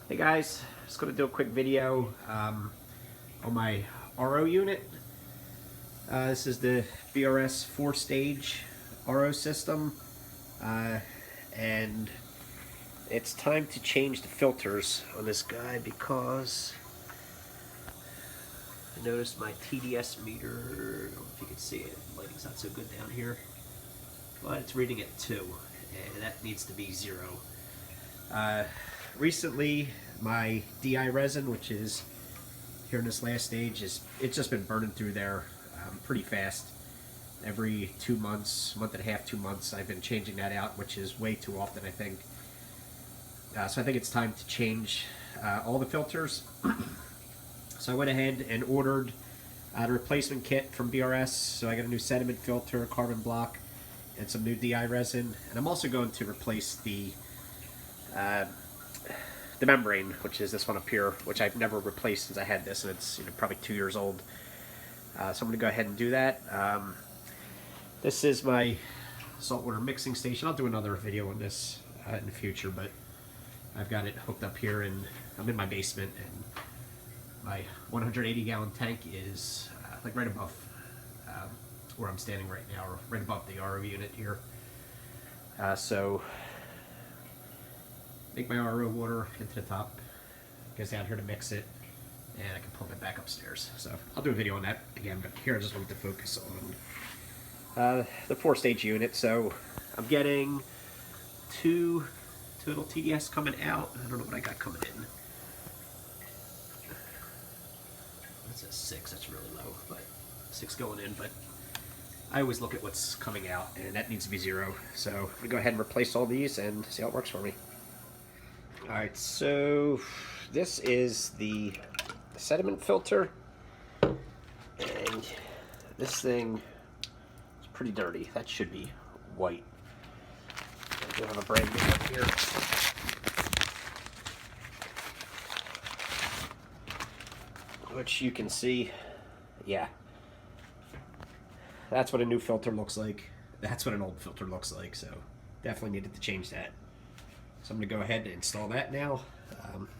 Hey guys, just going to do a quick video on my RO unit. This is the BRS 4-stage RO system, and it's time to change the filters on this guy because I noticed my TDS meter, I don't know if you can see it, the lighting's not so good down here, but it's reading at 2, and that needs to be 0. Recently, my DI resin, which is here in this last stage, it's just been burning through there pretty fast. Every 2 months, month and a half, 2 months, I've been changing that out, which is way too often, I think. So I think it's time to change all the filters. So I went ahead and ordered the replacement kit from BRS. So I got a new sediment filter, carbon block, and some new DI resin. And I'm also going to replace the membrane, which is this one up here, which I've never replaced since I had this, and it's probably 2 years old. So I'm going to go ahead and do that. This is my saltwater mixing station. I'll do another video on this in the future, but I've got it hooked up here, and I'm in my basement, and my 180-gallon tank is like right above where I'm standing right now, or right above the RO unit here. So make my RO water into the top, goes down here to mix it, and I can pump it back upstairs. So I'll do a video on that again, but here I just wanted to focus on the 4-stage unit. So I'm getting 2 total TDS coming out. I don't know what I got coming in. That's a 6, that's really low, but 6 going in, but I always look at what's coming out, and that needs to be 0. So I'm gonna go ahead and replace all these and see how it works for me. Alright, so this is the sediment filter, and this thing is pretty dirty. That should be white. I do have a brand new one here. Which you can see, yeah. That's what a new filter looks like. That's what an old filter looks like, so definitely needed to change that. So I'm going to go ahead and install that now.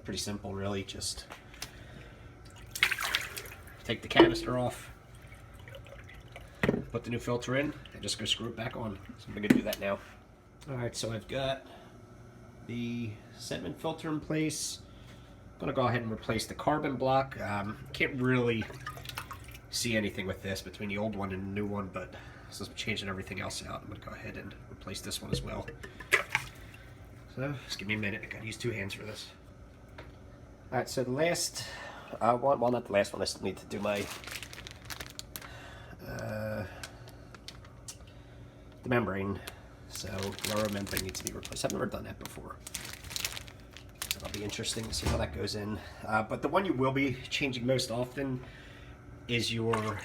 Pretty simple, really. Just take the canister off, put the new filter in, and just go screw it back on. So I'm going to do that now. Alright, so I've got the sediment filter in place. I'm going to go ahead and replace the carbon block. Can't really see anything with this between the old one and the new one, but since I'm changing everything else out, I'm going to go ahead and replace this one as well. So, just give me a minute. I gotta use 2 hands for this. Alright, so the last one, well, not the last one, I still need to do my the membrane. So, lower membrane needs to be replaced. I've never done that before. So, it'll be interesting to see how that goes in. But the one you will be changing most often is your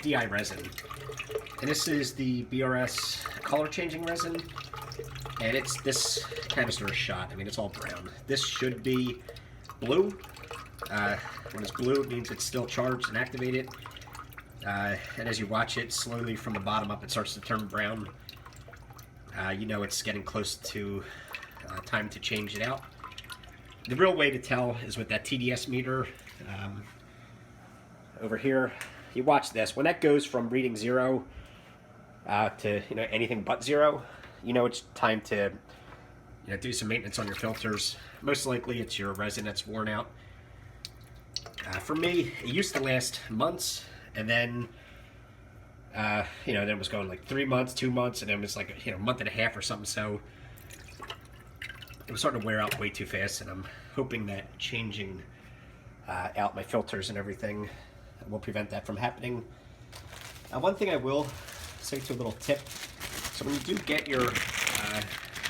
DI resin. And this is the BRS color changing resin. And it's this canister is shot. I mean, it's all brown. This should be blue. When it's blue, it means it's still charged and activated. And as you watch it slowly from the bottom up, it starts to turn brown. You know it's getting close to time to change it out. The real way to tell is with that TDS meter over here. You watch this. When that goes from reading 0 to anything but 0, you know it's time to do some maintenance on your filters. Most likely it's your resin that's worn out. For me, it used to last months, and then then it was going like 3 months, 2 months, and then it was like a month and a half or something. So it was starting to wear out way too fast, and I'm hoping that changing out my filters and everything will prevent that from happening. One thing I will say, to a little tip. So when you do get your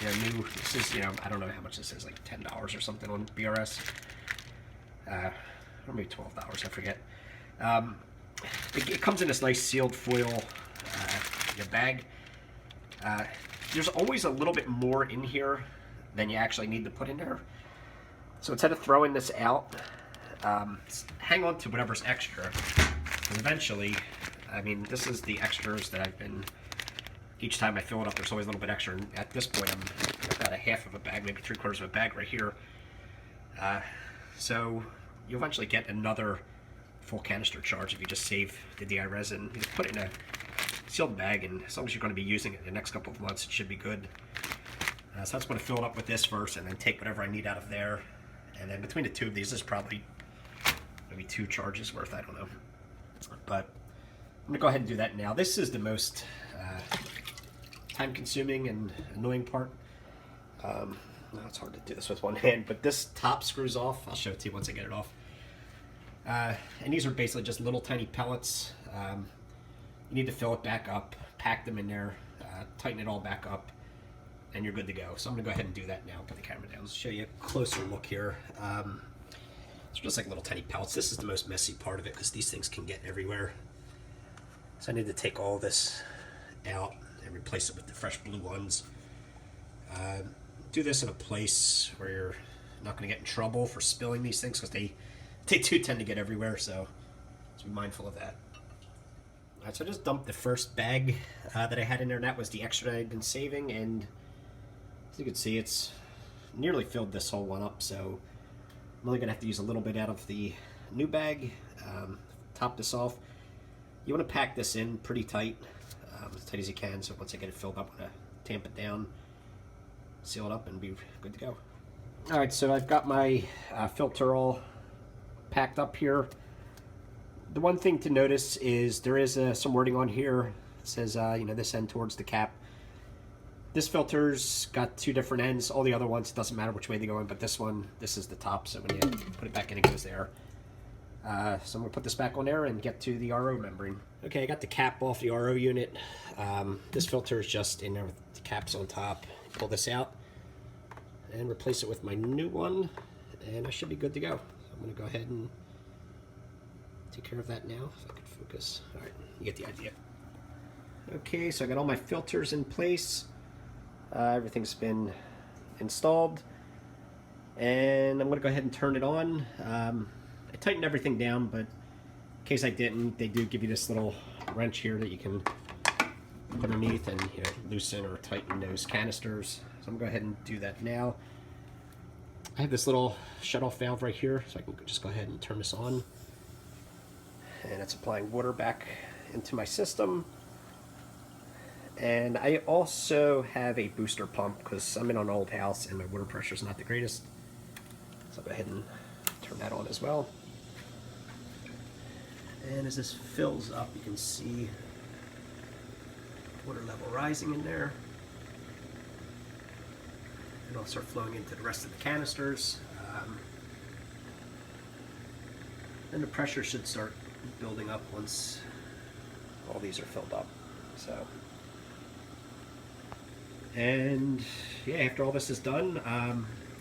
new, this is, I don't know how much this is, like $10 or something on BRS. Or maybe $12, I forget. It comes in this nice sealed foil bag. There's always a little bit more in here than you actually need to put in there. So instead of throwing this out, hang on to whatever's extra. And eventually, I mean, this is the extras that I've been, each time I fill it up, there's always a little bit extra. And at this point, I've got a half of a bag, maybe 3/4 of a bag right here. So you eventually get another full canister charge if you just save the DI resin. You just put it in a sealed bag, and as long as you're going to be using it in the next couple of months, it should be good. So I just want to fill it up with this first, and then take whatever I need out of there. And then between the two of these, this is probably maybe 2 charges worth, I don't know. But I'm going to go ahead and do that now. This is the most time-consuming and annoying part. It's hard to do this with one hand, but this top screws off. I'll show it to you once I get it off. And these are basically just little tiny pellets. You need to fill it back up, pack them in there, tighten it all back up, and you're good to go. So I'm going to go ahead and do that now. Put the camera down. I'll show you a closer look here. It's just like little tiny pellets. This is the most messy part of it because these things can get everywhere. So I need to take all this out and replace it with the fresh blue ones. Do this in a place where you're not going to get in trouble for spilling these things because they do tend to get everywhere, so let's be mindful of that. Alright, so I just dumped the first bag that I had in there, and that was the extra that I'd been saving, and as you can see, it's nearly filled this whole one up, so I'm only going to have to use a little bit out of the new bag. Top this off. You want to pack this in pretty tight, as tight as you can, so once I get it filled up, I'm going to tamp it down, seal it up, and be good to go. Alright, so I've got my filter all packed up here. The one thing to notice is there is some wording on here. It says, this end towards the cap. This filter's got 2 different ends. All the other ones, it doesn't matter which way they go in, but this one, this is the top, so when you put it back in, it goes there. So I'm going to put this back on there and get to the RO membrane. Okay, I got the cap off the RO unit. This filter is just in there with the caps on top. Pull this out and replace it with my new one, and I should be good to go. I'm going to go ahead and take care of that now, if I could focus. Alright, you get the idea. Okay, so I got all my filters in place. Everything's been installed. And I'm going to go ahead and turn it on. I tightened everything down, but in case I didn't, they do give you this little wrench here that you can put underneath and loosen or tighten those canisters. So I'm going to go ahead and do that now. I have this little shut-off valve right here, so I can just go ahead and turn this on. And it's applying water back into my system. And I also have a booster pump because I'm in an old house and my water pressure is not the greatest. So I'll go ahead and turn that on as well. And as this fills up, you can see water level rising in there. And it'll start flowing into the rest of the canisters. Then the pressure should start building up once all these are filled up. So, and yeah, after all this is done, I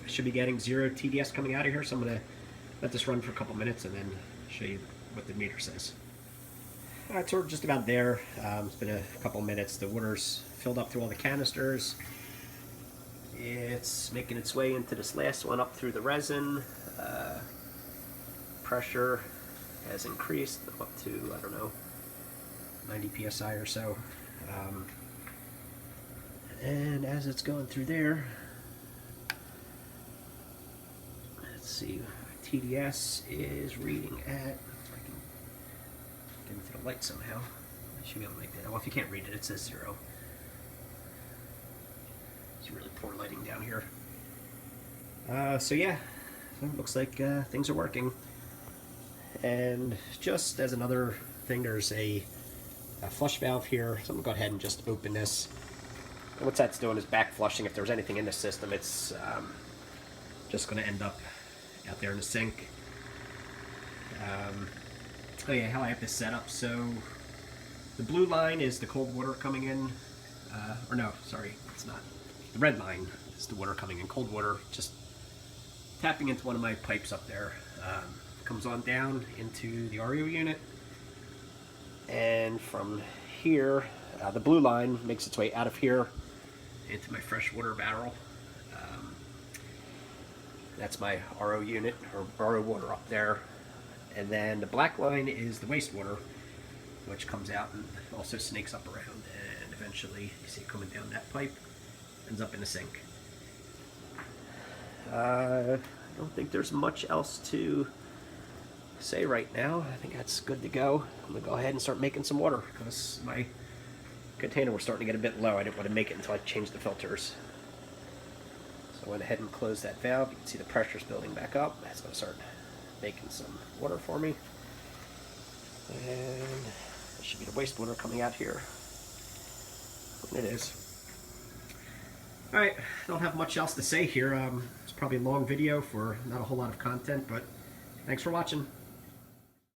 should be getting 0 TDS coming out of here. So I'm going to let this run for a couple minutes and then show you what the meter says. Alright, so we're just about there. It's been a couple minutes. The water's filled up through all the canisters. It's making its way into this last one up through the resin. Pressure has increased up to, I don't know, 90 psi or so. And as it's going through there, let's see, TDS is reading at, if I can get into the light somehow, I should be able to make that. Well, if you can't read it, it says 0. It's really poor lighting down here. So yeah, it looks like things are working. And just as another thing, there's a flush valve here. So I'm going to go ahead and just open this. And what that's doing is back flushing. If there's anything in the system, it's just going to end up out there in the sink. Oh yeah, how I have this set up. So the blue line is the cold water coming in. Or no, sorry, it's not. The red line is the water coming in. Cold water just tapping into one of my pipes up there. Comes on down into the RO unit. And from here, the blue line makes its way out of here into my fresh water barrel. That's my RO unit, or RO water up there. And then the black line is the wastewater, which comes out and also snakes up around, and eventually, you see it coming down that pipe, ends up in the sink. I don't think there's much else to say right now. I think that's good to go. I'm gonna go ahead and start making some water because my container was starting to get a bit low. I didn't want to make it until I changed the filters. So I went ahead and closed that valve. You can see the pressure's building back up. That's going to start making some water for me. And there should be the wastewater coming out here. And it is. Alright, don't have much else to say here. It's probably a long video for not a whole lot of content, but thanks for watching.